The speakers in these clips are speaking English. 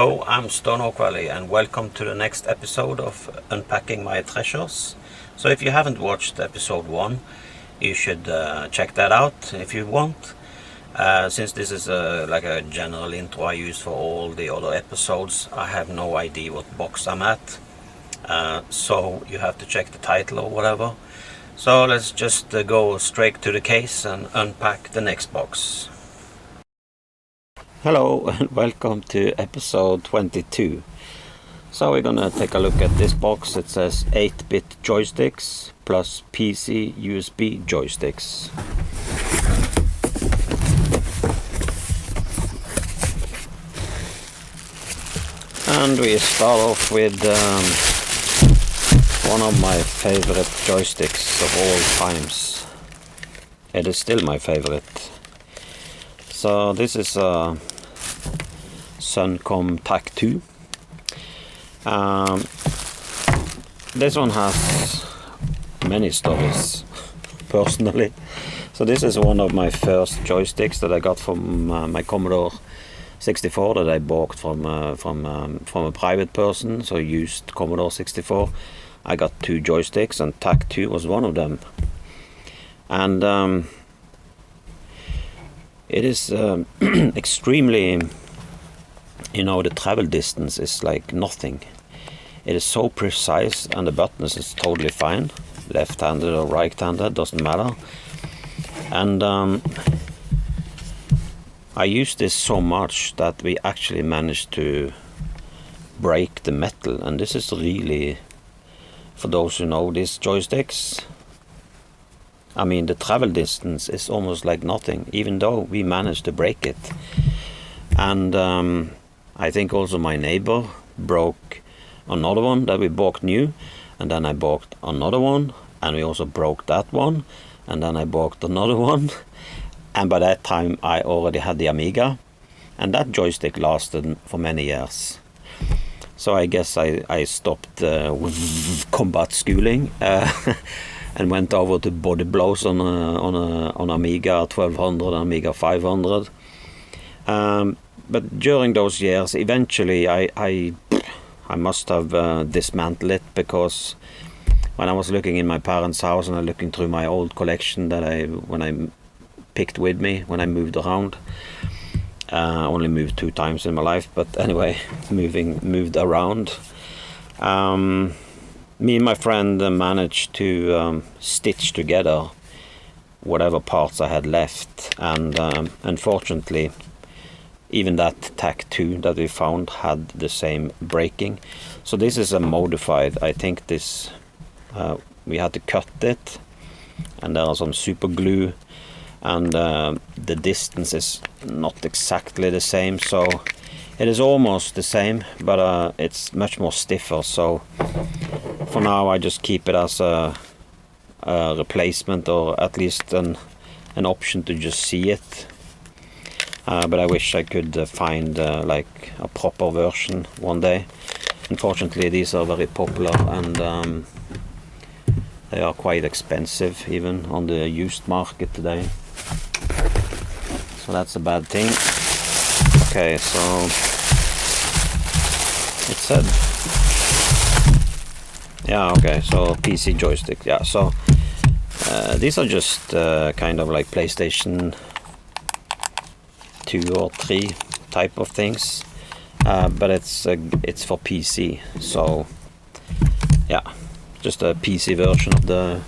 Hello, I'm Stone Oak Valley and welcome to the next episode of Unpacking My Treasures. So if you haven't watched episode 1, you should check that out if you want. Since this is like a general intro I use for all the other episodes, I have no idea what box I'm at. So you have to check the title or whatever. So let's just go straight to the case and unpack the next box. Hello and welcome to episode 22. So we're gonna take a look at this box. It says 8-bit joysticks plus PC USB joysticks. And we start off with one of my favorite joysticks of all times. It is still my favorite. So this is a Suncom TAC 2. This one has many stories, personally. So this is one of my first joysticks that I got from my Commodore 64 that I bought from a private person. So I used Commodore 64. I got 2 joysticks and TAC 2 was one of them. And it is extremely, the travel distance is like nothing. It is so precise and the buttons is totally fine. Left-handed or right-handed, doesn't matter. And I used this so much that we actually managed to break the metal. And this is really, for those who know these joysticks, I mean, the travel distance is almost like nothing, even though we managed to break it. And I think also my neighbor broke another one that we bought new, and then I bought another one, and we also broke that one, and then I bought another one. And by that time I already had the Amiga, and that joystick lasted for many years. So I guess I stopped with combat schooling. And went over to body blows on Amiga 1200 and Amiga 500. But during those years, eventually I must have dismantled it, because when I was looking in my parents' house and looking through my old collection that when I picked with me when I moved around. I only moved 2 times in my life, but anyway, moved around. Me and my friend managed to stitch together whatever parts I had left, and unfortunately even that TAC 2 that we found had the same breaking. So this is a modified, I think this we had to cut it, and there are some super glue, and the distance is not exactly the same, so it is almost the same, but it's much more stiffer. So for now I just keep it as a replacement, or at least an option to just see it. But I wish I could find like a proper version one day. Unfortunately these are very popular, and they are quite expensive even on the used market today. So that's a bad thing. Okay, so it said, yeah, okay, so PC joystick, yeah, so these are just kind of like PlayStation 2 or 3 type of things, but it's for PC, so yeah, just a PC version of the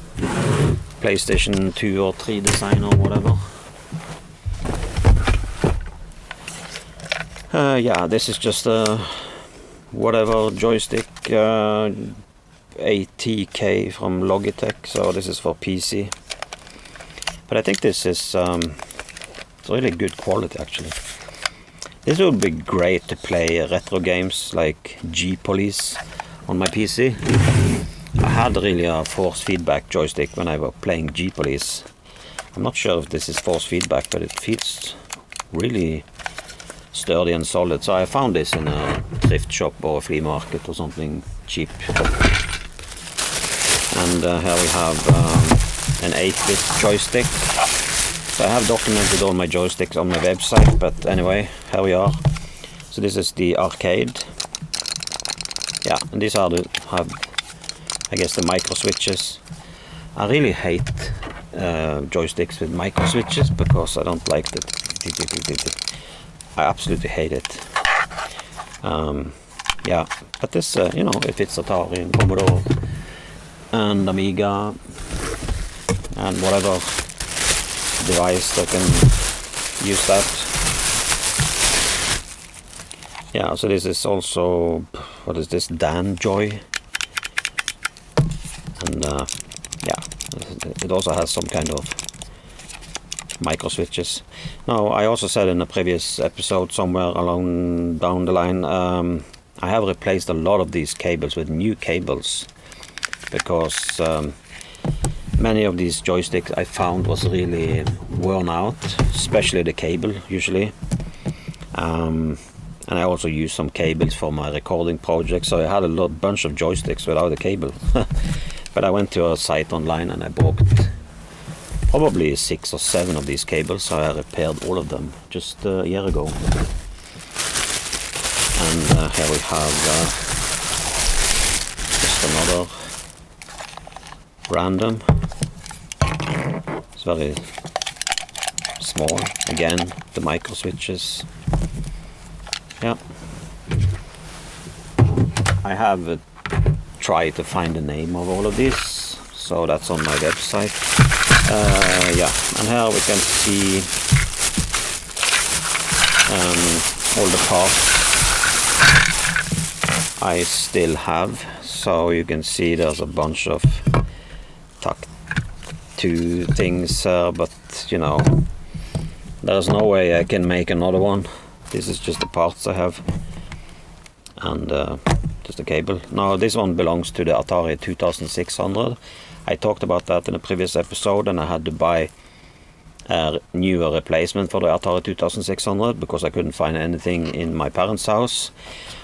PlayStation 2 or 3 design or whatever. Yeah, this is just a whatever joystick, ATK from Logitech, so this is for PC. But I think this is it's really good quality actually. This would be great to play retro games like G-Police on my PC. I had really a force feedback joystick when I was playing G-Police. I'm not sure if this is force feedback, but it feels really sturdy and solid. So I found this in a thrift shop or a flea market or something cheap. And here we have an 8-bit joystick. So I have documented all my joysticks on my website, but anyway, here we are. So this is the arcade. Yeah, and these are I guess the micro switches. I really hate joysticks with micro switches because I don't like the. I absolutely hate it. Yeah, but this, you know, it fits Atari and Commodore and Amiga and whatever device that can use that. Yeah, so this is also, what is this, Dan Joy, and yeah, it also has some kind of micro switches. Now, I also said in a previous episode somewhere along down the line, I have replaced a lot of these cables with new cables because many of these joysticks I found was really worn out, especially the cable usually. And I also used some cables for my recording project, so I had a bunch of joysticks without a cable. But I went to a site online and I bought probably 6 or 7 of these cables, so I repaired all of them just a year ago. And here we have just another random. It's very small. Again, the micro switches. Yeah. I have tried to find the name of all of these, so that's on my website. Yeah, and here we can see all the parts I still have. So you can see there's a bunch of TAC2 things, but you know, there's no way I can make another one. This is just the parts I have, and just a cable. Now this one belongs to the Atari 2600. I talked about that in a previous episode, and I had to buy a newer replacement for the Atari 2600 because I couldn't find anything in my parents' house.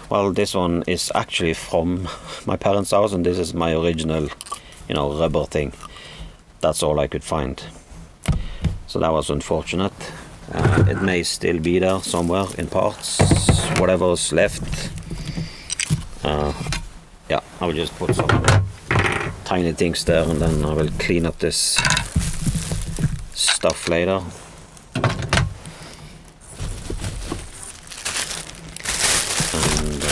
Well, this one is actually from my parents' house, and this is my original, you know, rubber thing. That's all I could find. So that was unfortunate. It may still be there somewhere in parts, whatever's left. Yeah, I will just put some tiny things there, and then I will clean up this stuff later. And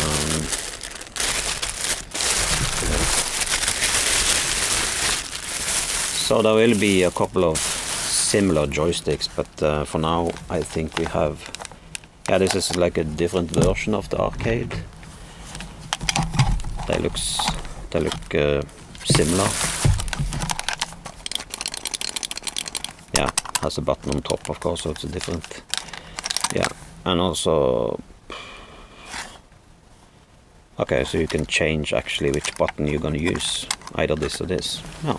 so there will be a couple of similar joysticks, but for now I think we have, yeah, this is like a different version of the arcade. They look similar. Yeah, has a button on top, of course, so it's a different. Yeah, and also, okay, so you can change actually which button you're gonna use, either this or this. Yeah.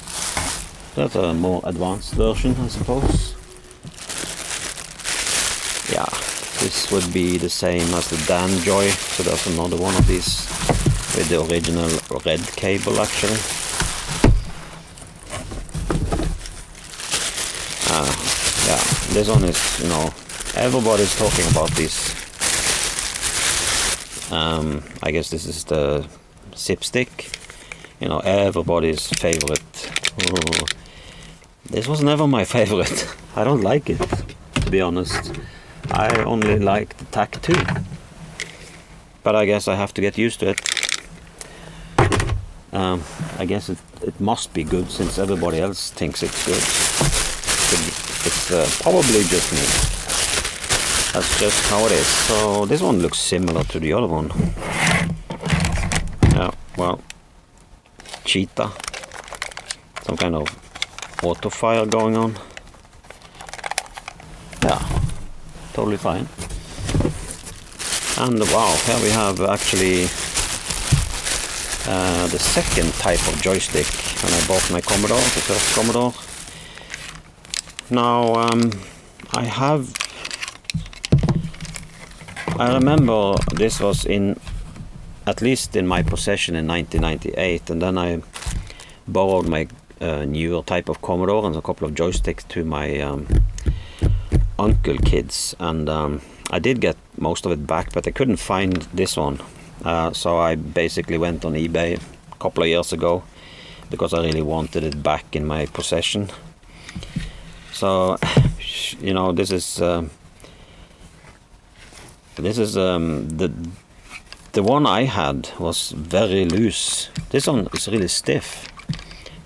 That's a more advanced version, I suppose. Yeah, this would be the same as the Dan Joy, so there's another one of these with the original red cable actually. Yeah, this one is, you know, everybody's talking about this. I guess this is the zip stick, you know, everybody's favorite. Ooh. This was never my favorite. I don't like it, to be honest. I only like the TAC2. But I guess I have to get used to it. I guess it must be good since everybody else thinks it's good. It's probably just me. That's just how it is. So this one looks similar to the other one. Yeah, well, cheetah. Some kind of auto fire going on. Yeah, totally fine. And wow, here we have actually the second type of joystick when I bought my Commodore, the first Commodore. Now I remember this was at least in my possession in 1998, and then I borrowed my newer type of Commodore and a couple of joysticks to my uncle kids, and I did get most of it back, but I couldn't find this one. So I basically went on eBay a couple of years ago because I really wanted it back in my possession. So, you know, this is the one I had was very loose. This one is really stiff,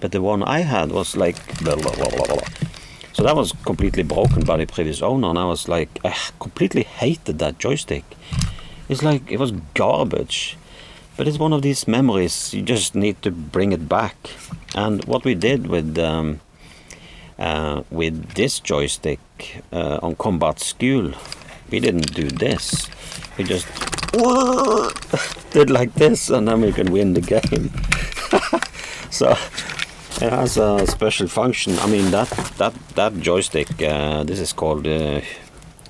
but the one I had was like blah, blah, blah, blah, blah. So that was completely broken by the previous owner, and I was like, I completely hated that joystick. It's like, it was garbage. But it's one of these memories, you just need to bring it back. And what we did with this joystick on Combat School, we didn't do this. We just did like this, and then we can win the game. So it has a special function. I mean, that joystick, this is called,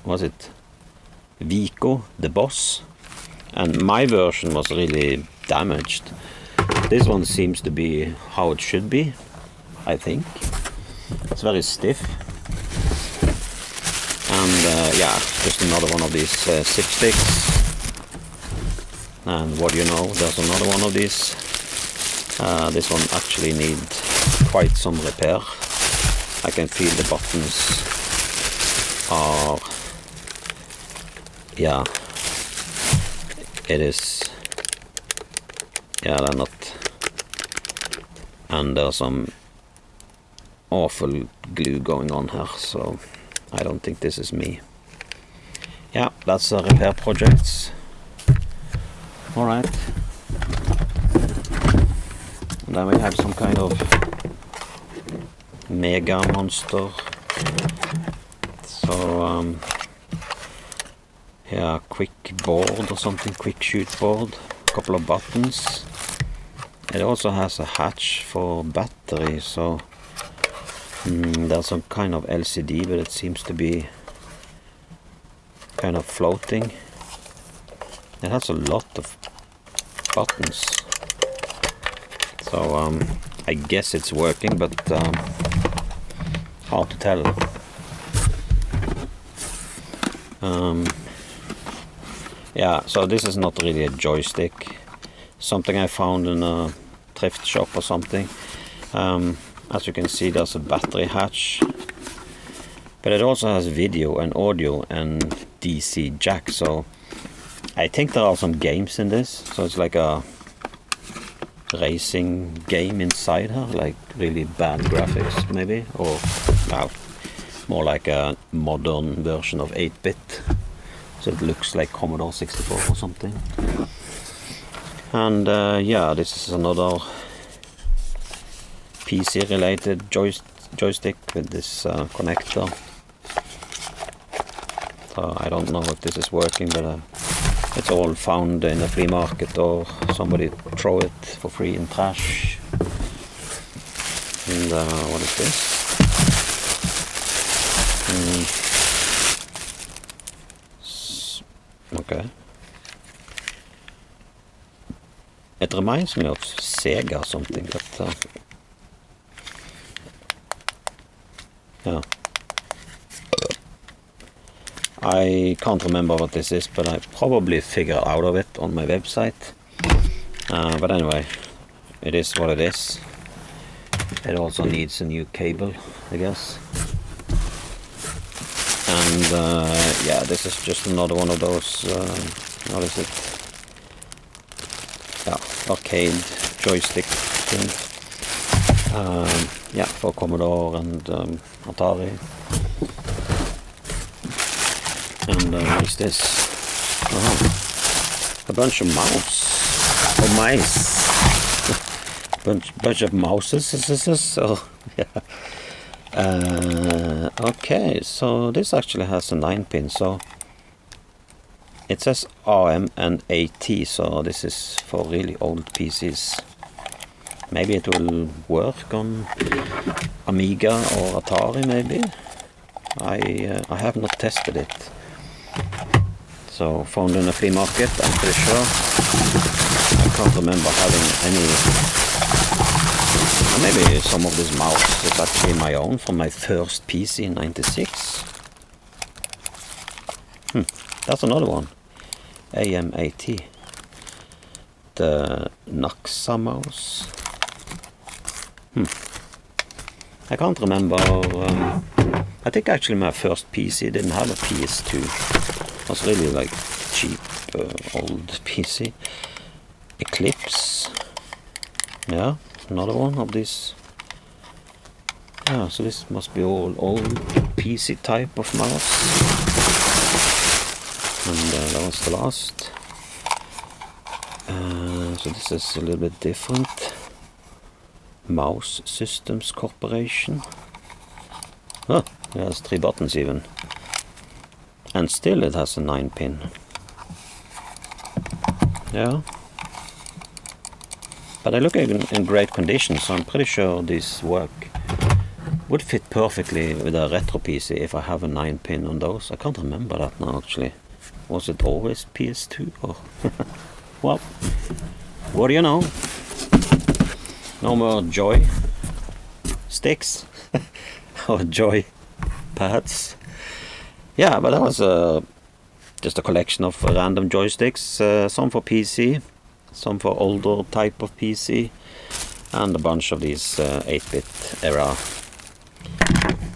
was it Vico, the boss? And my version was really damaged. This one seems to be how it should be, I think. It's very stiff. And yeah, just another one of these zip sticks. And what do you know, there's another one of these. This one actually needs quite some repair. I can feel the buttons are, yeah, it is, yeah, they're not, and there's some awful glue going on here, so I don't think this is me. Yeah, that's the repair projects. Alright. And then we have some kind of mega monster. So, yeah, quick board or something, quick shoot board, a couple of buttons. It also has a hatch for battery, so there's some kind of LCD, but it seems to be kind of floating. It has a lot of buttons, so I guess it's working, but hard to tell. Yeah, so this is not really a joystick, something I found in a thrift shop or something. As you can see, there's a battery hatch, but it also has video and audio and DC jack, so I think there are some games in this, so it's like a racing game inside her, like really bad graphics maybe, or well, more like a modern version of 8-bit, so it looks like Commodore 64 or something. And yeah, this is another PC related joystick with this connector. So I don't know if this is working, but it's all found in a flea market, or somebody throw it for free in trash. And what is this? Okay. It reminds me of Sega or something, but yeah. I can't remember what this is, but I probably figure out of it on my website. But anyway, it is what it is. It also needs a new cable, I guess. And yeah, this is just another one of those, what is it? Yeah, arcade joystick thing. Yeah, for Commodore and Atari. And what is this? A bunch of mouse, or mice. bunch of mouses, is this? So, yeah. Okay, so this actually has a 9-pin, so it says RM and AT, so this is for really old PCs. Maybe it will work on Amiga or Atari, maybe. I have not tested it. So, found in a flea market, I'm pretty sure. I can't remember having any. Maybe some of this mouse is actually my own from my first PC in '96. that's another one. AMAT. The Naxa mouse. I can't remember. I think actually my first PC didn't have a PS2. It was really like cheap old PC. Eclipse. Yeah, another one of these. Yeah, so this must be all old PC type of mouse. And that was the last. So this is a little bit different. Mouse Systems Corporation. Oh, it has 3 buttons even. And still it has a 9-pin. Yeah. But they look in great condition, so I'm pretty sure these work. Would fit perfectly with a retro PC if I have a 9-pin on those. I can't remember that now actually. Was it always PS2 or? Well, what do you know? No more Joysticks or Joy pads. Yeah, but that was just a collection of random joysticks. Some for PC, some for older type of PC, and a bunch of these 8-bit era.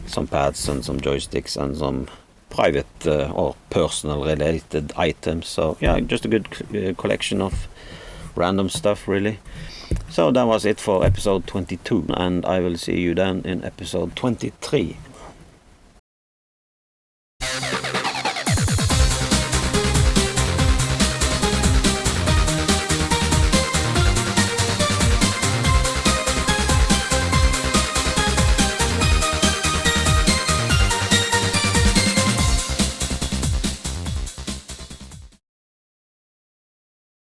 Some pads and some joysticks and some private or personal related items. So yeah, just a good collection of random stuff really. So that was it for episode 22, and I will see you then in episode 23.